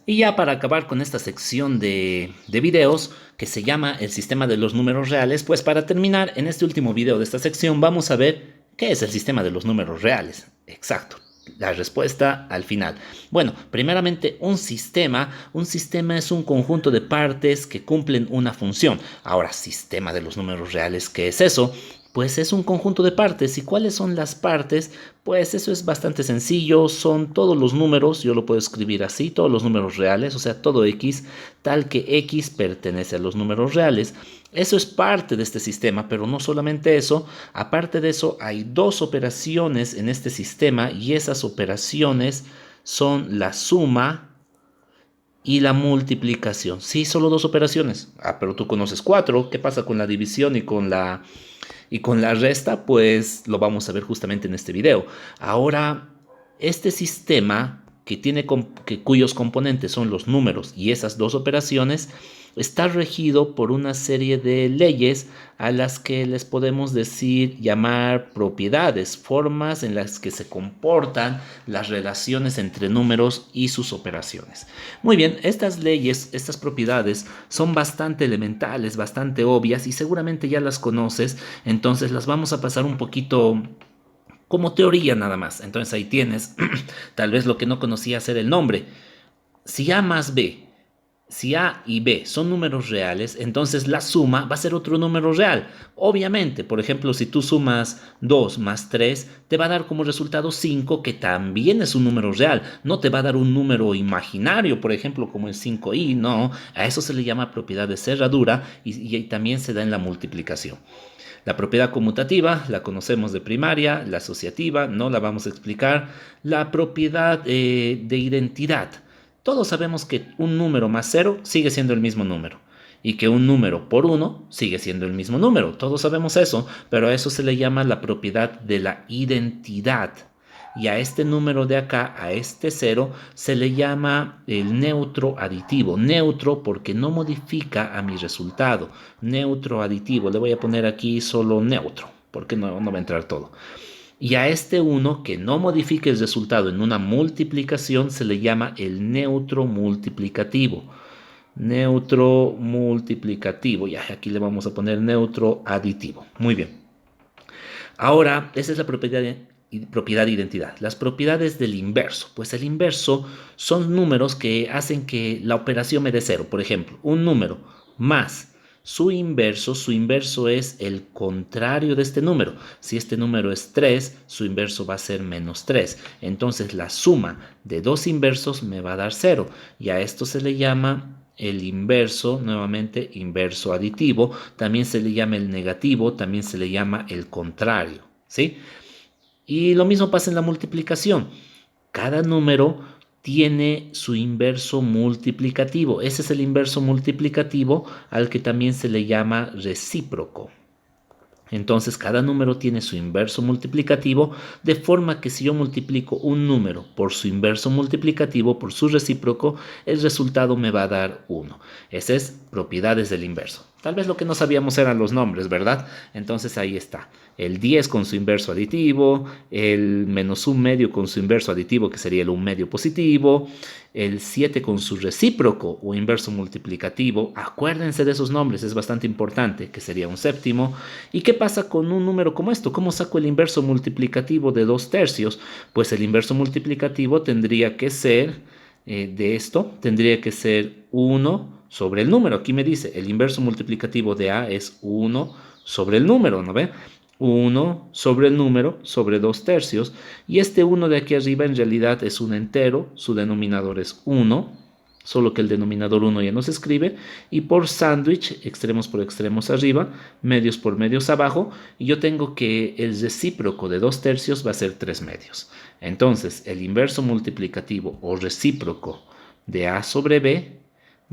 Y ya para acabar con esta sección de videos que se llama el sistema de los números reales, pues para terminar en este último video de esta sección vamos a ver qué es el sistema de los números reales. Exacto, la respuesta al final. Bueno, primeramente un sistema es un conjunto de partes que cumplen una función. Ahora, sistema de los números reales, ¿qué es eso? Pues es un conjunto de partes. ¿Y cuáles son las partes? Pues eso es bastante sencillo. Son todos los números, yo lo puedo escribir así, todos los números reales, o sea, todo x, tal que x pertenece a los números reales. Eso es parte de este sistema, pero no solamente eso. Aparte de eso, hay dos operaciones en este sistema y esas operaciones son la suma y la multiplicación. Sí, solo dos operaciones. Ah, pero tú conoces cuatro. ¿Qué pasa con la división y con la resta? Pues lo vamos a ver justamente en este video. Ahora, este sistema cuyos componentes son los números y esas dos operaciones está regido por una serie de leyes a las que les podemos decir, llamar propiedades, formas en las que se comportan las relaciones entre números y sus operaciones. Muy bien, estas leyes, estas propiedades son bastante elementales, bastante obvias y seguramente ya las conoces, entonces las vamos a pasar un poquito como teoría nada más. Entonces ahí tienes, tal vez lo que no conocías era el nombre. Si A más B, si A y B son números reales, entonces la suma va a ser otro número real. Obviamente, por ejemplo, si tú sumas 2 más 3, te va a dar como resultado 5, que también es un número real. No te va a dar un número imaginario, por ejemplo, como el 5i, no. A eso se le llama propiedad de cerradura y también se da en la multiplicación. La propiedad conmutativa la conocemos de primaria, la asociativa no la vamos a explicar, la propiedad de identidad. Todos sabemos que un número más cero sigue siendo el mismo número y que un número por uno sigue siendo el mismo número. Todos sabemos eso, pero a eso se le llama la propiedad de la identidad. Y a este número de acá, a este cero, se le llama el neutro aditivo. Neutro porque no modifica a mi resultado. Neutro aditivo. Le voy a poner aquí solo neutro, porque no va a entrar todo. Y a este uno que no modifique el resultado en una multiplicación se le llama el neutro multiplicativo. Neutro multiplicativo. Ya, aquí le vamos a poner neutro aditivo. Muy bien. Ahora, esa es la propiedad de identidad. Las propiedades del inverso. Pues el inverso son números que hacen que la operación me dé cero. Por ejemplo, un número más su inverso es el contrario de este número. Si este número es 3, su inverso va a ser menos 3. Entonces la suma de dos inversos me va a dar 0. Y a esto se le llama el inverso, nuevamente inverso aditivo. También se le llama el negativo, también se le llama el contrario. ¿Sí? Y lo mismo pasa en la multiplicación. Cada número tiene su inverso multiplicativo. Ese es el inverso multiplicativo al que también se le llama recíproco. Entonces cada número tiene su inverso multiplicativo, de forma que si yo multiplico un número por su inverso multiplicativo, por su recíproco, el resultado me va a dar 1. Ese es propiedades del inverso. Tal vez lo que no sabíamos eran los nombres, ¿verdad? Entonces ahí está. El 10 con su inverso aditivo, el menos un medio con su inverso aditivo, que sería el un medio positivo, el 7 con su recíproco o inverso multiplicativo. Acuérdense de esos nombres, es bastante importante, que sería un séptimo. ¿Y qué pasa con un número como esto? ¿Cómo saco el inverso multiplicativo de 2/3? Pues el inverso multiplicativo tendría que ser, de esto, tendría que ser 1 sobre el número. Aquí me dice, el inverso multiplicativo de A es 1 sobre el número, ¿no ve? 1 sobre el número sobre 2/3. Y este 1 de aquí arriba en realidad es un entero, su denominador es 1, solo que el denominador 1 ya no se escribe, y por sándwich, extremos por extremos arriba, medios por medios abajo, y yo tengo que el recíproco de 2/3 va a ser 3 medios. Entonces, el inverso multiplicativo o recíproco de A sobre B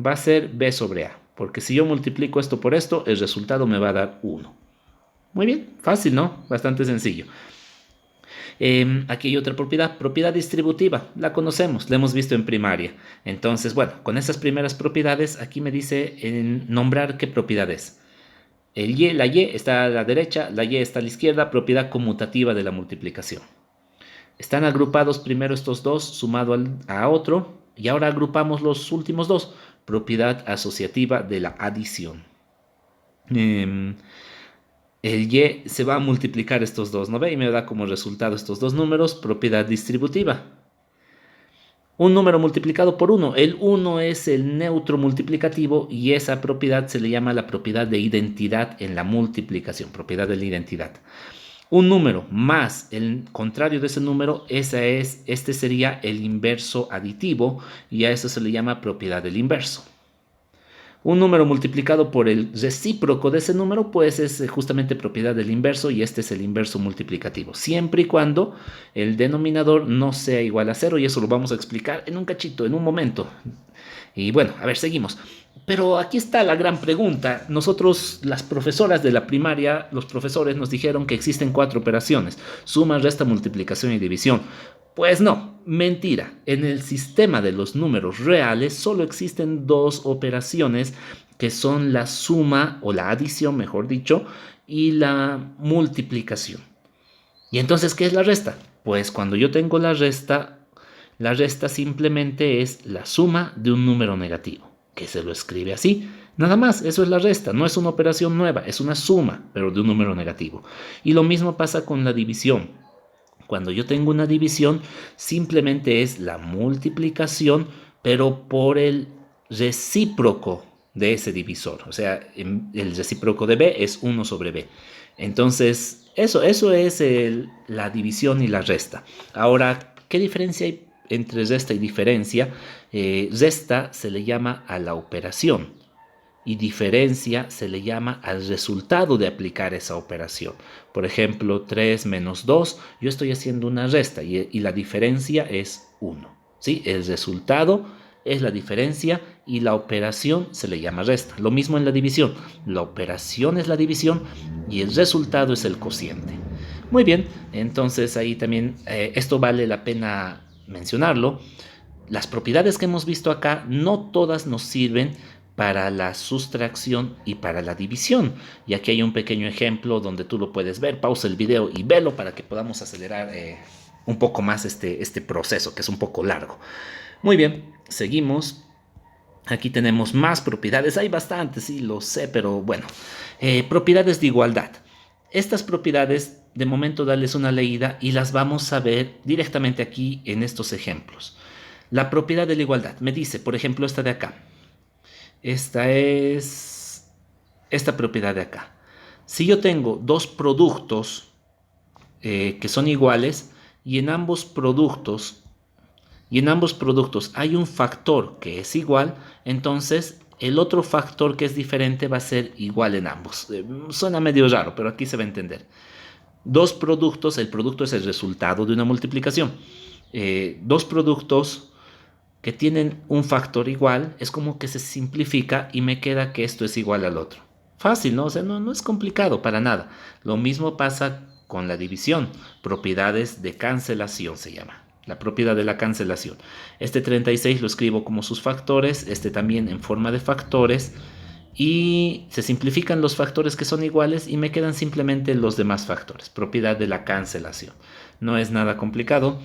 va a ser B sobre A, porque si yo multiplico esto por esto, el resultado me va a dar 1. Muy bien, fácil, ¿no? Bastante sencillo. Aquí hay otra propiedad distributiva, la conocemos, la hemos visto en primaria. Entonces, bueno, con esas primeras propiedades, aquí me dice nombrar qué propiedad es. La y está a la derecha, la y está a la izquierda, propiedad conmutativa de la multiplicación. Están agrupados primero estos dos sumado a otro, Y ahora agrupamos los últimos dos. Propiedad asociativa de la adición. El y se va a multiplicar estos dos, ¿no ve? Y me da como resultado estos dos números, propiedad distributiva. Un número multiplicado por 1. El 1 es el neutro multiplicativo y esa propiedad se le llama la propiedad de identidad en la multiplicación, propiedad de la identidad. Un número más el contrario de ese número, este sería el inverso aditivo y a eso se le llama propiedad del inverso. Un número multiplicado por el recíproco de ese número, pues es justamente propiedad del inverso y este es el inverso multiplicativo, siempre y cuando el denominador no sea igual a 0 y eso lo vamos a explicar en un cachito, en un momento. Y bueno, a ver, seguimos. Pero aquí está la gran pregunta. Nosotros, las profesoras de la primaria, los profesores nos dijeron que existen 4 operaciones: suma, resta, multiplicación y división. Pues no, mentira. En el sistema de los números reales solo existen 2 operaciones que son la suma o la adición, mejor dicho, y la multiplicación. ¿Y entonces qué es la resta? Pues cuando yo tengo la resta simplemente es la suma de un número negativo, que se lo escribe así. Nada más, eso es la resta, no es una operación nueva, es una suma, pero de un número negativo. Y lo mismo pasa con la división. Cuando yo tengo una división, simplemente es la multiplicación, pero por el recíproco de ese divisor. O sea, el recíproco de b es 1 sobre b. Entonces, eso es la división y la resta. Ahora, ¿qué diferencia hay entre resta y diferencia? Resta se le llama a la operación y diferencia se le llama al resultado de aplicar esa operación. Por ejemplo, 3 menos 2, yo estoy haciendo una resta y la diferencia es 1. ¿Sí? El resultado es la diferencia y la operación se le llama resta. Lo mismo en la división. La operación es la división y el resultado es el cociente. Muy bien, entonces ahí también esto vale la pena mencionarlo. Las propiedades que hemos visto acá no todas nos sirven para la sustracción y para la división. Y aquí hay un pequeño ejemplo donde tú lo puedes ver. Pausa el video y velo para que podamos acelerar un poco más este proceso, que es un poco largo. Muy bien, seguimos. Aquí tenemos más propiedades. Hay bastantes, sí, lo sé, pero bueno. Propiedades de igualdad. Estas propiedades, de momento, darles una leída y las vamos a ver directamente aquí en estos ejemplos. La propiedad de la igualdad me dice, por ejemplo, esta de acá. Esta es esta propiedad de acá. Si yo tengo dos productos que son iguales y en ambos productos hay un factor que es igual, entonces el otro factor que es diferente va a ser igual en ambos. Suena medio raro, pero aquí se va a entender. Dos productos, el producto es el resultado de una multiplicación. Dos productos que tienen un factor igual, es como que se simplifica y me queda que esto es igual al otro. Fácil, ¿no? O sea, no es complicado para nada. Lo mismo pasa con la división. Propiedades de cancelación se llama. La propiedad de la cancelación. Este 36 lo escribo como sus factores, este también en forma de factores. Y se simplifican los factores que son iguales y me quedan simplemente los demás factores. Propiedad de la cancelación. No es nada complicado.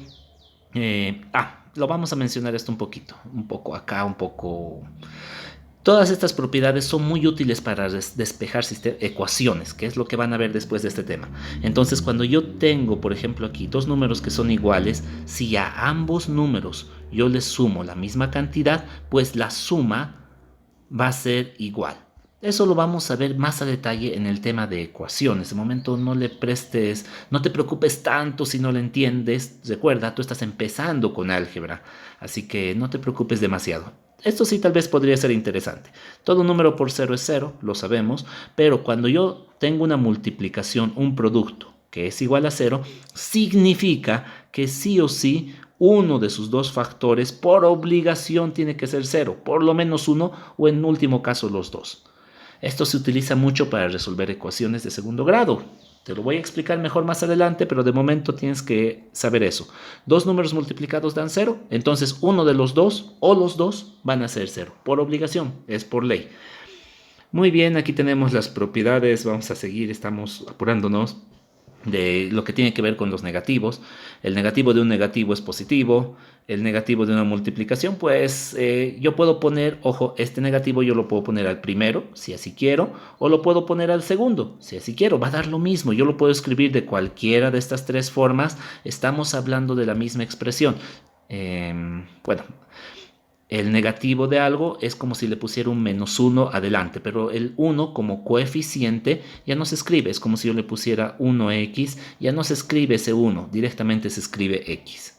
Lo vamos a mencionar esto un poco acá, un poco. Todas estas propiedades son muy útiles para despejar ecuaciones, que es lo que van a ver después de este tema. Entonces, cuando yo tengo, por ejemplo, aquí dos números que son iguales, si a ambos números yo les sumo la misma cantidad, pues la suma va a ser igual. Eso lo vamos a ver más a detalle en el tema de ecuaciones. De momento no te preocupes tanto si no lo entiendes. Recuerda, tú estás empezando con álgebra, así que no te preocupes demasiado. Esto sí tal vez podría ser interesante. Todo número por 0 es 0, lo sabemos, pero cuando yo tengo una multiplicación, un producto que es igual a 0, significa que sí o sí uno de sus dos factores por obligación tiene que ser 0, por lo menos uno o en último caso los dos. Esto se utiliza mucho para resolver ecuaciones de segundo grado. Te lo voy a explicar mejor más adelante, pero de momento tienes que saber eso. Dos números multiplicados dan 0, entonces uno de los dos o los dos van a ser 0. Por obligación, es por ley. Muy bien, aquí tenemos las propiedades. Vamos a seguir, estamos apurándonos. de lo que tiene que ver con los negativos. El negativo de un negativo es positivo. El negativo de una multiplicación, pues yo puedo poner, ojo, este negativo yo lo puedo poner al primero, si así quiero, o lo puedo poner al segundo, si así quiero, va a dar lo mismo. Yo lo puedo escribir de cualquiera de estas tres formas. Estamos hablando de la misma expresión. Bueno, el negativo de algo es como si le pusiera un -1 adelante, pero el 1 como coeficiente ya no se escribe, es como si yo le pusiera 1x, ya no se escribe ese 1, directamente se escribe x.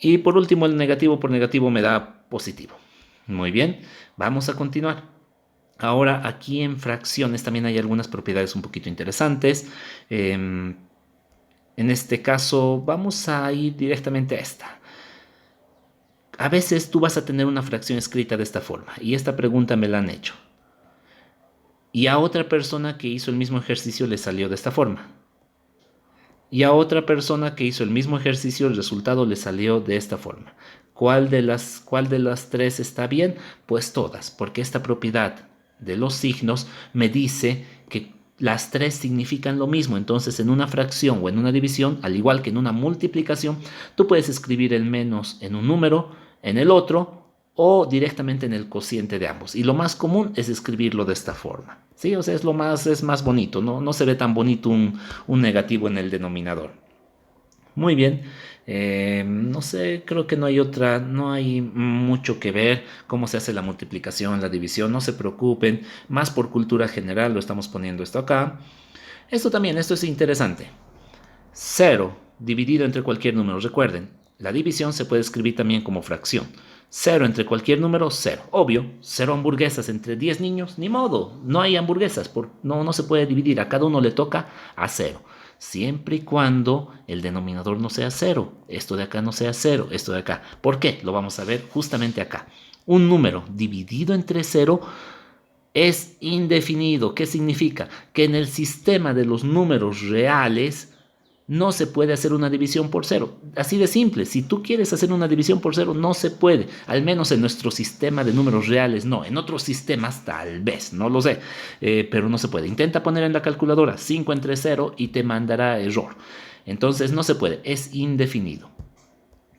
Y por último, el negativo por negativo me da positivo. Muy bien, vamos a continuar. Ahora aquí en fracciones también hay algunas propiedades un poquito interesantes. En este caso vamos a ir directamente a esta. A veces tú vas a tener una fracción escrita de esta forma, y esta pregunta me la han hecho. Y a otra persona que hizo el mismo ejercicio le salió de esta forma. Y a otra persona que hizo el mismo ejercicio el resultado le salió de esta forma. ¿Cuál de las tres está bien? Pues todas, porque esta propiedad de los signos me dice que las tres significan lo mismo. Entonces, en una fracción o en una división, al igual que en una multiplicación, tú puedes escribir el menos en un número, en el otro, o directamente en el cociente de ambos. Y lo más común es escribirlo de esta forma. ¿Sí? O sea, es más bonito. No se ve tan bonito un negativo en el denominador. Muy bien. No sé, creo que no hay mucho que ver cómo se hace la multiplicación, la división. No se preocupen. Más por cultura general lo estamos poniendo esto acá. Esto es interesante. 0 dividido entre cualquier número. Recuerden, la división se puede escribir también como fracción. 0 entre cualquier número, 0. Obvio, 0 hamburguesas entre 10 niños, ni modo. No hay hamburguesas, no se puede dividir. A cada uno le toca a 0. Siempre y cuando el denominador no sea 0. Esto de acá no sea 0, esto de acá. ¿Por qué? Lo vamos a ver justamente acá. Un número dividido entre 0 es indefinido. ¿Qué significa? Que en el sistema de los números reales no se puede hacer una división por 0. Así de simple. Si tú quieres hacer una división por 0, no se puede. Al menos en nuestro sistema de números reales, no. En otros sistemas, tal vez, no lo sé. Pero no se puede. Intenta poner en la calculadora 5 entre 0 y te mandará error. Entonces no se puede. Es indefinido.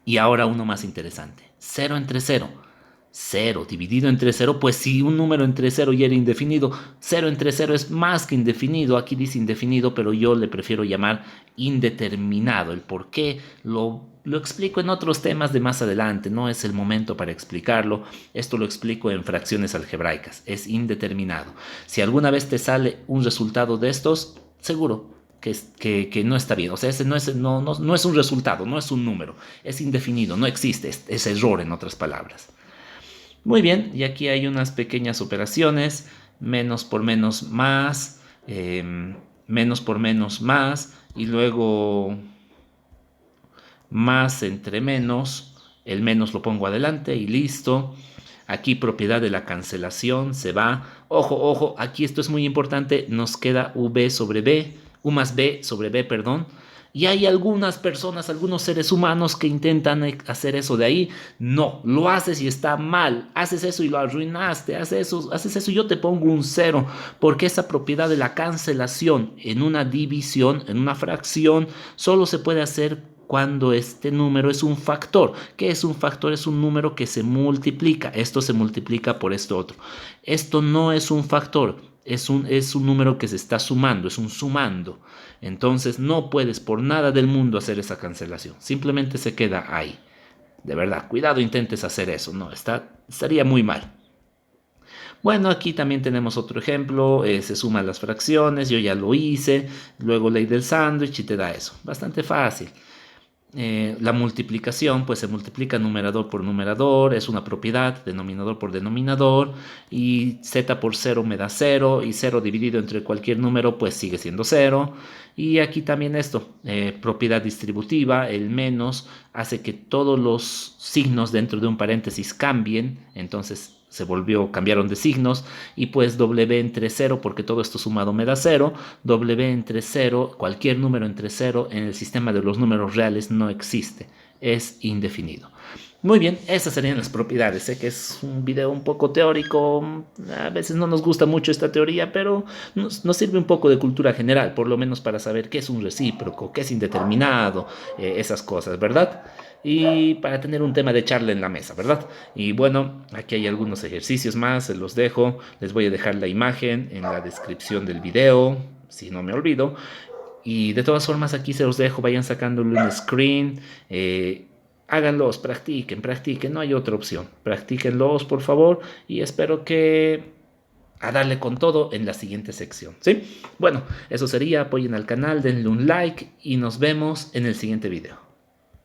Y ahora uno más interesante. 0 entre 0. 0 dividido entre 0, pues si un número entre 0 ya era indefinido, 0 entre 0 es más que indefinido. Aquí dice indefinido, pero yo le prefiero llamar indeterminado. El por qué lo explico en otros temas de más adelante, no es el momento para explicarlo. Esto lo explico en fracciones algebraicas, es indeterminado. Si alguna vez te sale un resultado de estos, seguro que no está bien. O sea, ese no es un resultado, no es un número, es indefinido, no existe, es error en otras palabras. Muy bien, y aquí hay unas pequeñas operaciones, menos por menos más, menos por menos más, y luego más entre menos, el menos lo pongo adelante y listo. Aquí propiedad de la cancelación se va. Ojo, ojo, aquí esto es muy importante, nos queda V sobre B, U más B sobre B, perdón. Y hay algunas personas, algunos seres humanos que intentan hacer eso de ahí. No, lo haces y está mal. Haces eso y lo arruinaste. Haces eso y yo te pongo un 0. Porque esa propiedad de la cancelación en una división, en una fracción, solo se puede hacer cuando este número es un factor. ¿Qué es un factor? Es un número que se multiplica. Esto se multiplica por esto otro. Esto no es un factor. Es un número que se está sumando, es un sumando. Entonces no puedes por nada del mundo hacer esa cancelación. Simplemente se queda ahí. De verdad, cuidado intentes hacer eso. No, estaría muy mal. Bueno, aquí también tenemos otro ejemplo. Se suman las fracciones. Yo ya lo hice. Luego ley del sándwich y te da eso. Bastante fácil. La multiplicación, pues se multiplica numerador por numerador, es una propiedad, denominador por denominador, y z por 0 me da 0, y 0 dividido entre cualquier número, pues sigue siendo 0. Y aquí también esto, propiedad distributiva, el menos hace que todos los signos dentro de un paréntesis cambien, entonces cambiaron de signos, y pues W entre 0, porque todo esto sumado me da 0, W entre 0, cualquier número entre 0 en el sistema de los números reales no existe, es indefinido. Muy bien, esas serían las propiedades. Sé que es un video un poco teórico, a veces no nos gusta mucho esta teoría, pero nos sirve un poco de cultura general, por lo menos para saber qué es un recíproco, qué es indeterminado, esas cosas, ¿verdad? Y para tener un tema de charla en la mesa, ¿verdad? Y bueno, aquí hay algunos ejercicios más, se los dejo. Les voy a dejar la imagen en la descripción del video, si no me olvido. Y de todas formas aquí se los dejo, vayan sacándole un screen, háganlos, practiquen, no hay otra opción. Practíquenlos, por favor, y espero que a darle con todo en la siguiente sección, ¿sí? Bueno, eso sería, apoyen al canal, denle un like y nos vemos en el siguiente video.